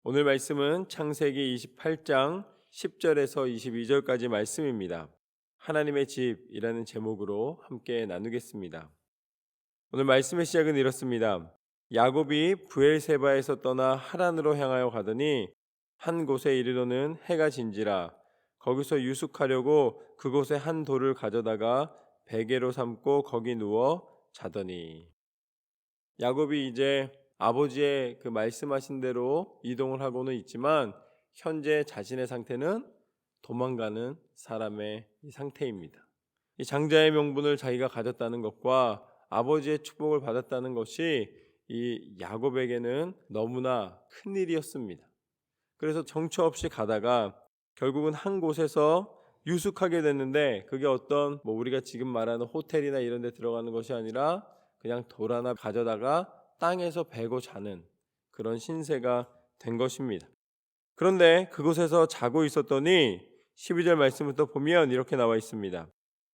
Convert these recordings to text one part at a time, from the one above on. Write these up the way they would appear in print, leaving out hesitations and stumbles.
오늘 말씀은 창세기 28장 10절에서 22절까지 말씀입니다. 하나님의 집이라는 제목으로 함께 나누겠습니다. 오늘 말씀의 시작은 이렇습니다. 야곱이 브엘세바에서 떠나 하란으로 향하여 가더니 한 곳에 이르러는 해가 진지라. 거기서 유숙하려고 그곳에 한 돌을 가져다가 베개로 삼고 거기 누워 자더니. 야곱이 이제 아버지의 그 말씀하신 대로 이동을 하고는 있지만 현재 자신의 상태는 도망가는 사람의 상태입니다. 이 장자의 명분을 자기가 가졌다는 것과 아버지의 축복을 받았다는 것이 이 야곱에게는 너무나 큰 일이었습니다. 그래서 정처 없이 가다가 결국은 한 곳에서 유숙하게 됐는데, 그게 어떤 우리가 지금 말하는 호텔이나 이런 데 들어가는 것이 아니라 그냥 돌 하나 가져다가 땅에서 베고 자는 그런 신세가 된 것입니다. 그런데 그곳에서 자고 있었더니 12절 말씀부터 보면 이렇게 나와 있습니다.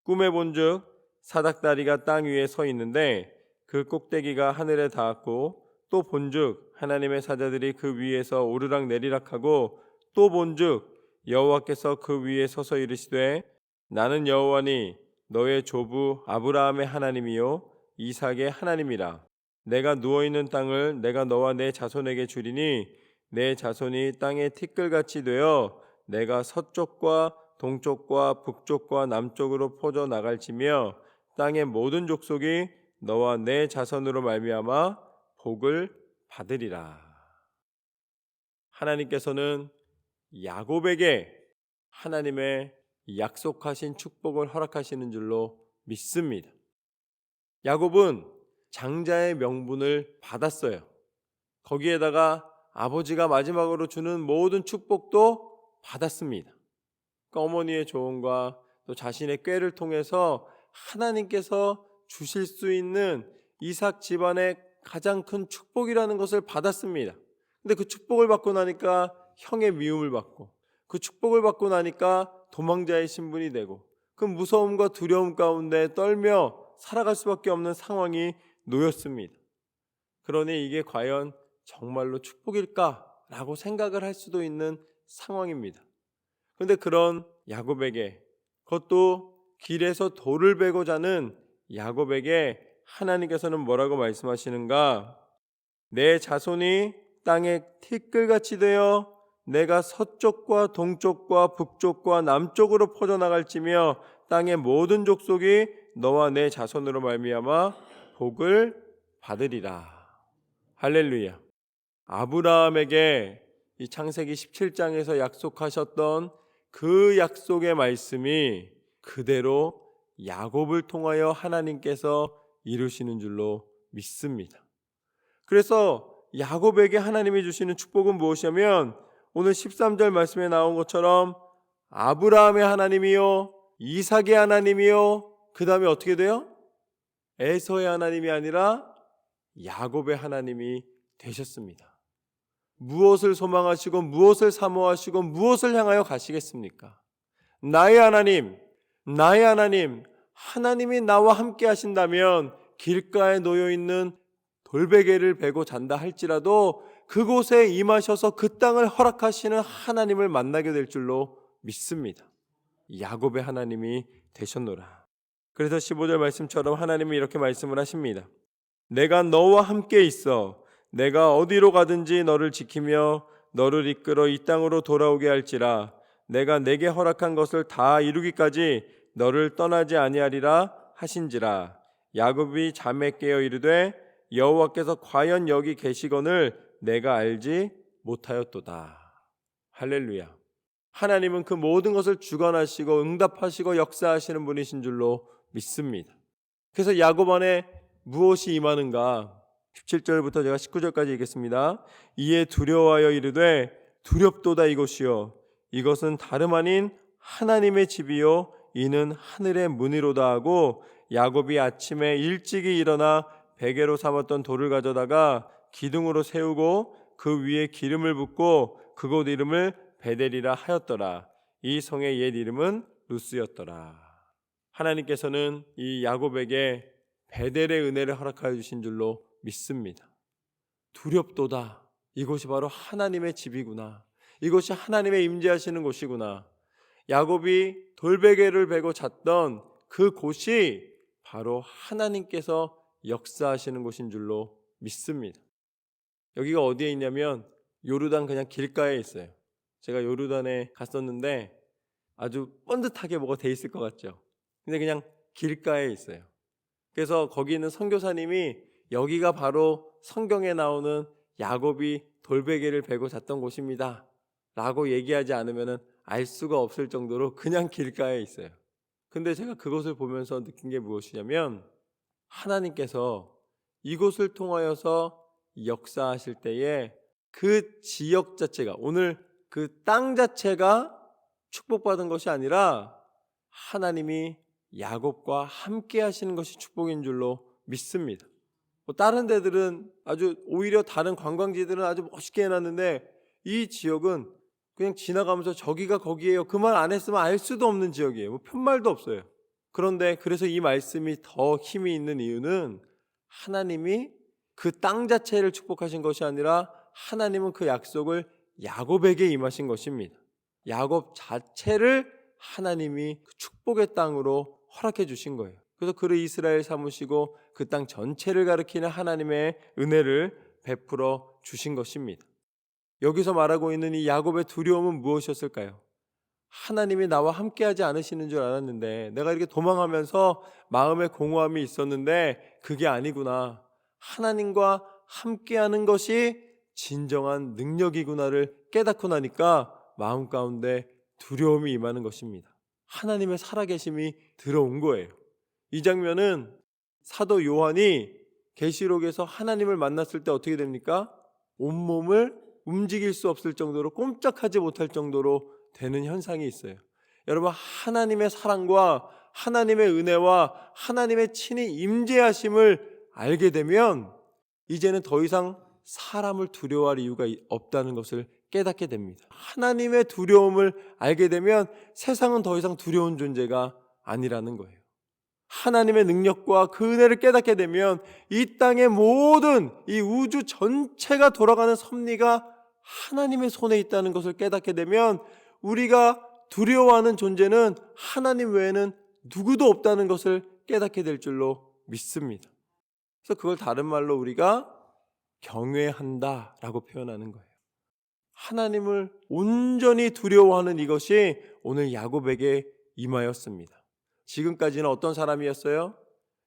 꿈에 본즉 사닥다리가 땅 위에 서 있는데 그 꼭대기가 하늘에 닿았고, 또 본즉 하나님의 사자들이 그 위에서 오르락 내리락하고, 또 본즉 여호와께서 그 위에 서서 이르시되 나는 여호와니 너의 조부 아브라함의 하나님이요 이삭의 하나님이라. 내가 누워있는 땅을 내가 너와 내 자손에게 주리니 내 자손이 땅의 티끌같이 되어 내가 서쪽과 동쪽과 북쪽과 남쪽으로 퍼져 나갈지며 땅의 모든 족속이 너와 내 자손으로 말미암아 복을 받으리라. 하나님께서는 야곱에게 하나님의 약속하신 축복을 허락하시는 줄로 믿습니다. 야곱은 장자의 명분을 받았어요. 거기에다가 아버지가 마지막으로 주는 모든 축복도 받았습니다. 그러니까 어머니의 조언과 또 자신의 꾀를 통해서 하나님께서 주실 수 있는 이삭 집안의 가장 큰 축복이라는 것을 받았습니다. 근데 그 축복을 받고 나니까 형의 미움을 받고, 그 축복을 받고 나니까 도망자의 신분이 되고, 그 무서움과 두려움 가운데 떨며 살아갈 수밖에 없는 상황이 놓였습니다. 그러니 이게 과연 정말로 축복일까라고 생각을 할 수도 있는 상황입니다. 그런데 그런 야곱에게, 그것도 길에서 돌을 베고 자는 야곱에게 하나님께서는 뭐라고 말씀하시는가? 내 자손이 땅의 티끌같이 되어 내가 서쪽과 동쪽과 북쪽과 남쪽으로 퍼져나갈지며 땅의 모든 족속이 너와 내 자손으로 말미암아 복을 받으리라. 할렐루야. 아브라함에게 이 창세기 17장에서 약속하셨던 그 약속의 말씀이 그대로 야곱을 통하여 하나님께서 이루시는 줄로 믿습니다. 그래서 야곱에게 하나님이 주시는 축복은 무엇이냐면, 오늘 13절 말씀에 나온 것처럼 아브라함의 하나님이요 이삭의 하나님이요, 그 다음에 어떻게 돼요? 에서의 하나님이 아니라 야곱의 하나님이 되셨습니다. 무엇을 소망하시고 무엇을 사모하시고 무엇을 향하여 가시겠습니까? 나의 하나님, 나의 하나님, 하나님이 나와 함께 하신다면 길가에 놓여있는 돌베개를 베고 잔다 할지라도 그곳에 임하셔서 그 땅을 허락하시는 하나님을 만나게 될 줄로 믿습니다. 야곱의 하나님이 되셨노라. 그래서 15절 말씀처럼 하나님은 이렇게 말씀을 하십니다. 내가 너와 함께 있어 내가 어디로 가든지 너를 지키며 너를 이끌어 이 땅으로 돌아오게 할지라. 내가 내게 허락한 것을 다 이루기까지 너를 떠나지 아니하리라 하신지라. 야곱이 잠에 깨어 이르되 여호와께서 과연 여기 계시거늘 내가 알지 못하였도다. 할렐루야. 하나님은 그 모든 것을 주관하시고 응답하시고 역사하시는 분이신 줄로 믿습니다. 그래서 야곱 안에 무엇이 임하는가? 17절부터 제가 19절까지 읽겠습니다. 이에 두려워하여 이르되 두렵도다 이것이요 이것은 다름 아닌 하나님의 집이요 이는 하늘의 문이로다 하고, 야곱이 아침에 일찍이 일어나 베개로 삼았던 돌을 가져다가 기둥으로 세우고 그 위에 기름을 붓고 그곳 이름을 베델이라 하였더라. 이 성의 옛 이름은 루스였더라. 하나님께서는 이 야곱에게 베델의 은혜를 허락하여 주신 줄로 믿습니다. 두렵도다. 이곳이 바로 하나님의 집이구나. 이곳이 하나님의 임재하시는 곳이구나. 야곱이 돌베개를 베고 잤던 그 곳이 바로 하나님께서 역사하시는 곳인 줄로 믿습니다. 여기가 어디에 있냐면 요르단 그냥 길가에 있어요. 제가 요르단에 갔었는데 아주 번듯하게 뭐가 돼 있을 것 같죠. 근데 그냥 길가에 있어요. 그래서 거기 있는 선교사님이 여기가 바로 성경에 나오는 야곱이 돌베개를 베고 잤던 곳입니다 라고 얘기하지 않으면 알 수가 없을 정도로 그냥 길가에 있어요. 근데 제가 그것을 보면서 느낀 게 무엇이냐면 하나님께서 이곳을 통하여서 역사하실 때에 그 지역 자체가, 오늘 그 땅 자체가 축복받은 것이 아니라 하나님이 야곱과 함께 하시는 것이 축복인 줄로 믿습니다. 다른 데들은 아주 오히려 다른 관광지들은 아주 멋있게 해놨는데 이 지역은 그냥 지나가면서 저기가 거기에요 그 말 안 했으면 알 수도 없는 지역이에요. 편말도 없어요. 그런데 그래서 이 말씀이 더 힘이 있는 이유는 하나님이 그 땅 자체를 축복하신 것이 아니라 하나님은 그 약속을 야곱에게 임하신 것입니다. 야곱 자체를 하나님이 그 축복의 땅으로 허락해 주신 거예요. 그래서 그를 이스라엘 삼으시고 그 땅 전체를 가리키는 하나님의 은혜를 베풀어 주신 것입니다. 여기서 말하고 있는 이 야곱의 두려움은 무엇이었을까요? 하나님이 나와 함께하지 않으시는 줄 알았는데, 내가 이렇게 도망하면서 마음의 공허함이 있었는데 그게 아니구나, 하나님과 함께하는 것이 진정한 능력이구나를 깨닫고 나니까 마음 가운데 두려움이 임하는 것입니다. 하나님의 살아계심이 들어온 거예요. 이 장면은 사도 요한이 계시록에서 하나님을 만났을 때 어떻게 됩니까? 온몸을 움직일 수 없을 정도로, 꼼짝하지 못할 정도로 되는 현상이 있어요. 여러분, 하나님의 사랑과 하나님의 은혜와 하나님의 친히 임재하심을 알게 되면 이제는 더 이상 사람을 두려워할 이유가 없다는 것을 깨닫게 됩니다. 하나님의 두려움을 알게 되면 세상은 더 이상 두려운 존재가 아니라는 거예요. 하나님의 능력과 그 은혜를 깨닫게 되면 이 땅의 모든, 이 우주 전체가 돌아가는 섭리가 하나님의 손에 있다는 것을 깨닫게 되면 우리가 두려워하는 존재는 하나님 외에는 누구도 없다는 것을 깨닫게 될 줄로 믿습니다. 그래서 그걸 다른 말로 우리가 경외한다라고 표현하는 거예요. 하나님을 온전히 두려워하는 이것이 오늘 야곱에게 임하였습니다. 지금까지는 어떤 사람이었어요?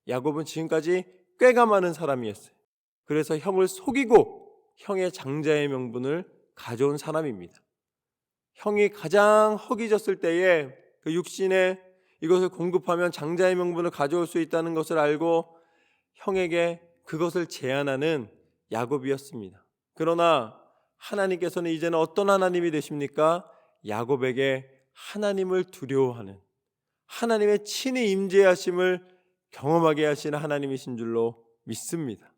야곱은 지금까지 꾀가 많은 사람이었어요. 그래서 형을 속이고 형의 장자의 명분을 가져온 사람입니다. 형이 가장 허기졌을 때에 그 육신에 이것을 공급하면 장자의 명분을 가져올 수 있다는 것을 알고 형에게 그것을 제안하는 야곱이었습니다. 그러나 하나님께서는 이제는 어떤 하나님이 되십니까? 야곱에게 하나님을 두려워하는, 하나님의 친히 임재하심을 경험하게 하시는 하나님이신 줄로 믿습니다.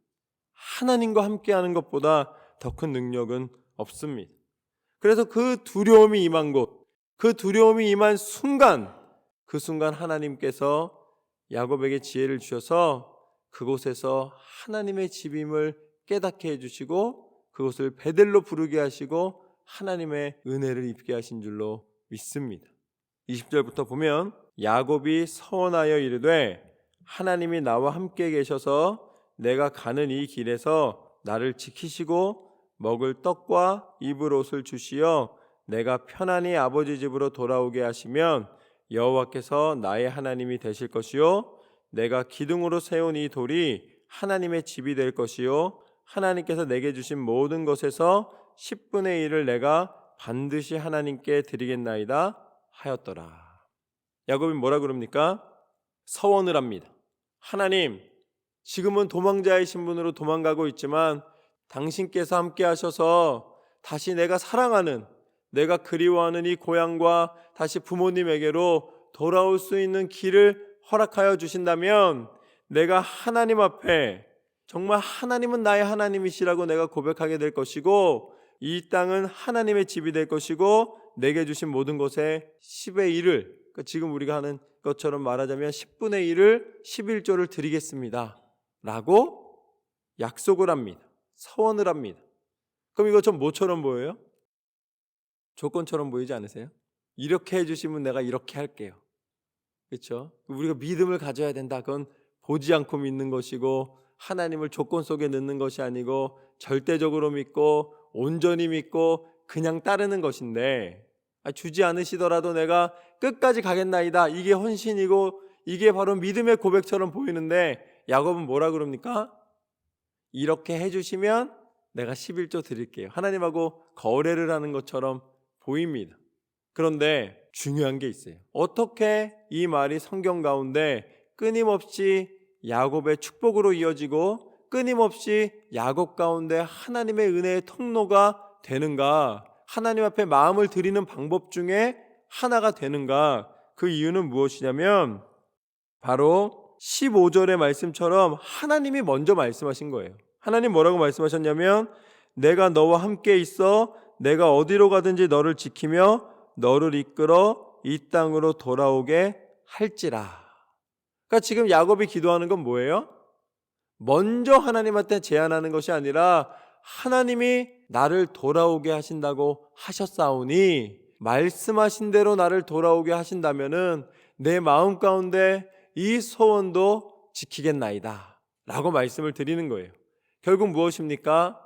하나님과 함께하는 것보다 더 큰 능력은 없습니다. 그래서 그 두려움이 임한 곳, 그 두려움이 임한 순간, 그 순간 하나님께서 야곱에게 지혜를 주셔서 그곳에서 하나님의 집임을 깨닫게 해주시고 그곳을 베델로 부르게 하시고 하나님의 은혜를 입게 하신 줄로 믿습니다. 20절부터 보면 야곱이 서원하여 이르되 하나님이 나와 함께 계셔서 내가 가는 이 길에서 나를 지키시고 먹을 떡과 입을 옷을 주시어 내가 편안히 아버지 집으로 돌아오게 하시면 여호와께서 나의 하나님이 되실 것이요 내가 기둥으로 세운 이 돌이 하나님의 집이 될 것이요 하나님께서 내게 주신 모든 것에서 10분의 1을 내가 반드시 하나님께 드리겠나이다 하였더라. 야곱이 뭐라 그럽니까? 서원을 합니다. 하나님, 지금은 도망자의 신분으로 도망가고 있지만 당신께서 함께 하셔서 다시 내가 사랑하는, 내가 그리워하는 이 고향과 다시 부모님에게로 돌아올 수 있는 길을 허락하여 주신다면 내가 하나님 앞에 정말 하나님은 나의 하나님이시라고 내가 고백하게 될 것이고 이 땅은 하나님의 집이 될 것이고 내게 주신 모든 것의 10의 1을, 그러니까 지금 우리가 하는 것처럼 말하자면 10분의 1을 11조를 드리겠습니다 라고 약속을 합니다. 서원을 합니다. 그럼 이거 좀 뭐처럼 보여요? 조건처럼 보이지 않으세요? 이렇게 해주시면 내가 이렇게 할게요. 그렇죠? 우리가 믿음을 가져야 된다. 그건 보지 않고 믿는 것이고 하나님을 조건 속에 넣는 것이 아니고 절대적으로 믿고 온전히 믿고 그냥 따르는 것인데, 주지 않으시더라도 내가 끝까지 가겠나이다. 이게 헌신이고 이게 바로 믿음의 고백처럼 보이는데 야곱은 뭐라 그럽니까? 이렇게 해주시면 내가 11조 드릴게요. 하나님하고 거래를 하는 것처럼 보입니다. 그런데 중요한 게 있어요. 어떻게 이 말이 성경 가운데 끊임없이 야곱의 축복으로 이어지고 끊임없이 야곱 가운데 하나님의 은혜의 통로가 되는가? 하나님 앞에 마음을 드리는 방법 중에 하나가 되는가? 그 이유는 무엇이냐면 바로 15절의 말씀처럼 하나님이 먼저 말씀하신 거예요. 하나님 뭐라고 말씀하셨냐면 내가 너와 함께 있어 내가 어디로 가든지 너를 지키며 너를 이끌어 이 땅으로 돌아오게 할지라. 그러니까 지금 야곱이 기도하는 건 뭐예요? 먼저 하나님한테 제안하는 것이 아니라 하나님이 나를 돌아오게 하신다고 하셨사오니 말씀하신 대로 나를 돌아오게 하신다면은 내 마음 가운데 이 소원도 지키겠나이다 라고 말씀을 드리는 거예요. 결국 무엇입니까?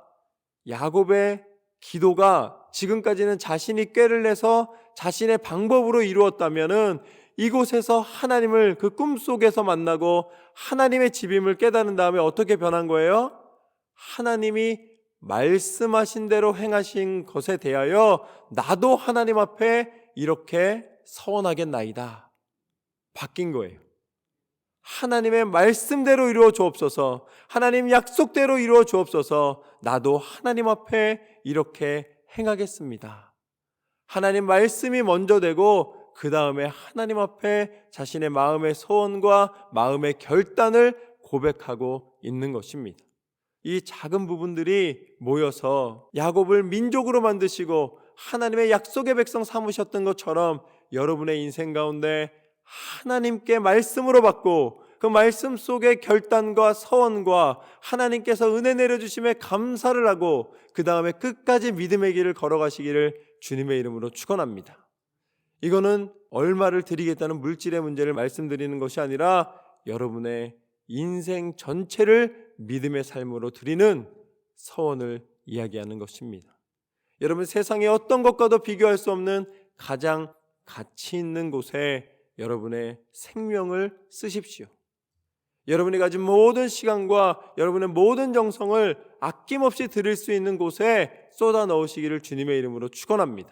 야곱의 기도가 지금까지는 자신이 꾀를 내서 자신의 방법으로 이루었다면은 이곳에서 하나님을 그 꿈속에서 만나고 하나님의 집임을 깨달은 다음에 어떻게 변한 거예요? 하나님이 말씀하신 대로 행하신 것에 대하여 나도 하나님 앞에 이렇게 서원하겠나이다. 바뀐 거예요. 하나님의 말씀대로 이루어 주옵소서, 하나님 약속대로 이루어 주옵소서, 나도 하나님 앞에 이렇게 행하겠습니다. 하나님 말씀이 먼저 되고 그 다음에 하나님 앞에 자신의 마음의 소원과 마음의 결단을 고백하고 있는 것입니다. 이 작은 부분들이 모여서 야곱을 민족으로 만드시고 하나님의 약속의 백성 삼으셨던 것처럼 여러분의 인생 가운데 하나님께 말씀으로 받고 그 말씀 속의 결단과 서원과 하나님께서 은혜 내려주심에 감사를 하고 그 다음에 끝까지 믿음의 길을 걸어가시기를 주님의 이름으로 축원합니다. 이거는 얼마를 드리겠다는 물질의 문제를 말씀드리는 것이 아니라 여러분의 인생 전체를 믿음의 삶으로 드리는 서원을 이야기하는 것입니다. 여러분, 세상의 어떤 것과도 비교할 수 없는 가장 가치 있는 곳에 여러분의 생명을 쓰십시오. 여러분이 가진 모든 시간과 여러분의 모든 정성을 아낌없이 드릴 수 있는 곳에 쏟아 넣으시기를 주님의 이름으로 축원합니다.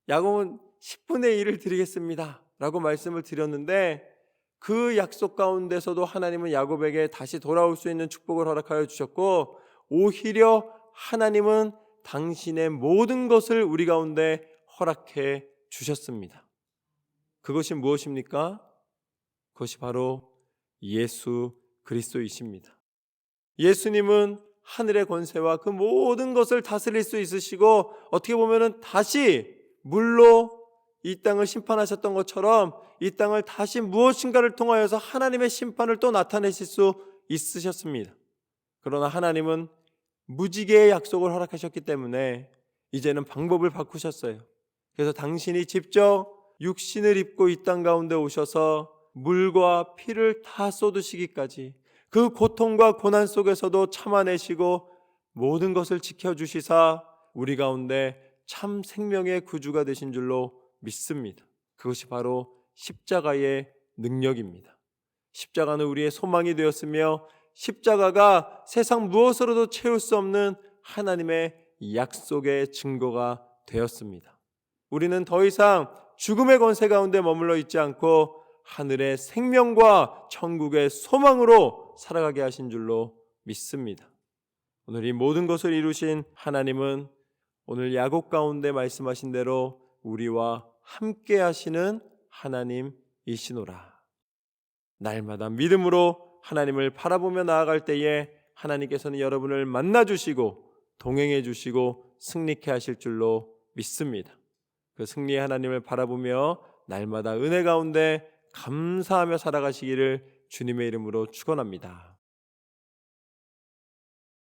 야곱은 10분의 1을 드리겠습니다 라고 말씀을 드렸는데 그 약속 가운데서도 하나님은 야곱에게 다시 돌아올 수 있는 축복을 허락하여 주셨고 오히려 하나님은 당신의 모든 것을 우리 가운데 허락해 주셨습니다. 그것이 무엇입니까? 그것이 바로 예수 그리스도이십니다. 예수님은 하늘의 권세와 그 모든 것을 다스릴 수 있으시고 어떻게 보면은 다시 물로 이 땅을 심판하셨던 것처럼 이 땅을 다시 무엇인가를 통하여서 하나님의 심판을 또 나타내실 수 있으셨습니다. 그러나 하나님은 무지개의 약속을 허락하셨기 때문에 이제는 방법을 바꾸셨어요. 그래서 당신이 직접 육신을 입고 이 땅 가운데 오셔서 물과 피를 다 쏟으시기까지 그 고통과 고난 속에서도 참아내시고 모든 것을 지켜주시사 우리 가운데 참 생명의 구주가 되신 줄로 믿습니다. 그것이 바로 십자가의 능력입니다. 십자가는 우리의 소망이 되었으며 십자가가 세상 무엇으로도 채울 수 없는 하나님의 약속의 증거가 되었습니다. 우리는 더 이상 죽음의 권세 가운데 머물러 있지 않고 하늘의 생명과 천국의 소망으로 살아가게 하신 줄로 믿습니다. 오늘 이 모든 것을 이루신 하나님은 오늘 야곱 가운데 말씀하신 대로 우리와 함께 하시는 하나님이시노라. 날마다 믿음으로 하나님을 바라보며 나아갈 때에 하나님께서는 여러분을 만나주시고 동행해 주시고 승리케 하실 줄로 믿습니다. 그 승리의 하나님을 바라보며 날마다 은혜 가운데 감사하며 살아가시기를 주님의 이름으로 축원합니다.